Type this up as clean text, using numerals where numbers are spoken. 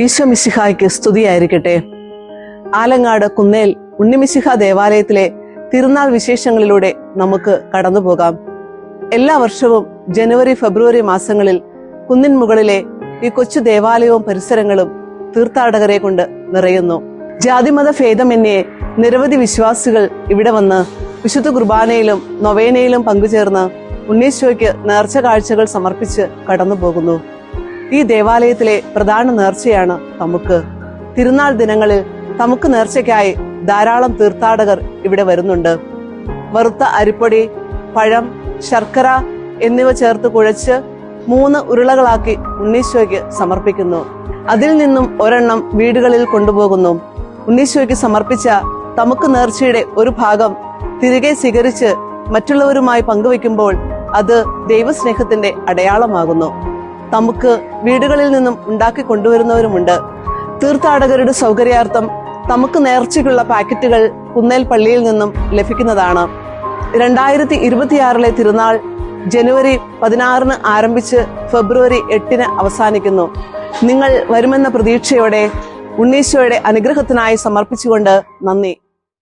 ഈശോ മിശിഹായ്ക്ക് സ്തുതിയായിരിക്കട്ടെ. ആലങ്ങാട് കുന്നേൽ ഉണ്ണിമിശിഹ ദേവാലയത്തിലെ തിരുനാൾ വിശേഷങ്ങളിലൂടെ നമുക്ക് കടന്നുപോകാം. എല്ലാ വർഷവും ജനുവരി ഫെബ്രുവരി മാസങ്ങളിൽ കുന്നിൻ മുകളിലെ ഈ കൊച്ചു ദേവാലയവും പരിസരങ്ങളും തീർത്ഥാടകരെ കൊണ്ട് നിറയുന്നു. ജാതിമത ഭേദമന്യേ നിരവധി വിശ്വാസികൾ ഇവിടെ വന്ന് വിശുദ്ധ കുർബാനയിലും നൊവേനയിലും പങ്കുചേർന്ന് ഉണ്ണീശോയ്ക്ക് നേർച്ച കാഴ്ചകൾ സമർപ്പിച്ച് കടന്നുപോകുന്നു. ഈ ദേവാലയത്തിലെ പ്രധാന നേർച്ചയാണ് തമുക്ക്. തിരുനാൾ ദിനങ്ങളിൽ തമുക്ക് നേർച്ചയ്ക്കായി ധാരാളം തീർത്ഥാടകർ ഇവിടെ വരുന്നുണ്ട്. വറുത്ത അരിപ്പൊടി, പഴം, ശർക്കര എന്നിവ ചേർത്ത് കുഴച്ച് 3 ഉരുളകളാക്കി ഉണ്ണീശോയ്ക്ക് സമർപ്പിക്കുന്നു. അതിൽ നിന്നും ഒരെണ്ണം വീടുകളിൽ കൊണ്ടുപോകുന്നു. ഉണ്ണീശോയ്ക്ക് സമർപ്പിച്ച തമുക്ക് നേർച്ചയുടെ ഒരു ഭാഗം തിരികെ സ്വീകരിച്ച് മറ്റുള്ളവരുമായി പങ്കുവെക്കുമ്പോൾ അത് ദൈവസ്നേഹത്തിന്റെ അടയാളമാകുന്നു. തമുക്ക് വീടുകളിൽ നിന്നും ഉണ്ടാക്കി കൊണ്ടുവരുന്നവരുമുണ്ട്. തീർത്ഥാടകരുടെ സൗകര്യാർത്ഥം തമുക്ക് നേർച്ചയ്ക്കുള്ള പാക്കറ്റുകൾ കുന്നേൽ പള്ളിയിൽ നിന്നും ലഭിക്കുന്നതാണ്. 2026 തിരുനാൾ ജനുവരി 16 ആരംഭിച്ച് ഫെബ്രുവരി 8 അവസാനിക്കുന്നു. നിങ്ങൾ വരുമെന്ന പ്രതീക്ഷയോടെ ഉണ്ണീശോയുടെ അനുഗ്രഹത്തിനായി സമർപ്പിച്ചുകൊണ്ട് നന്ദി.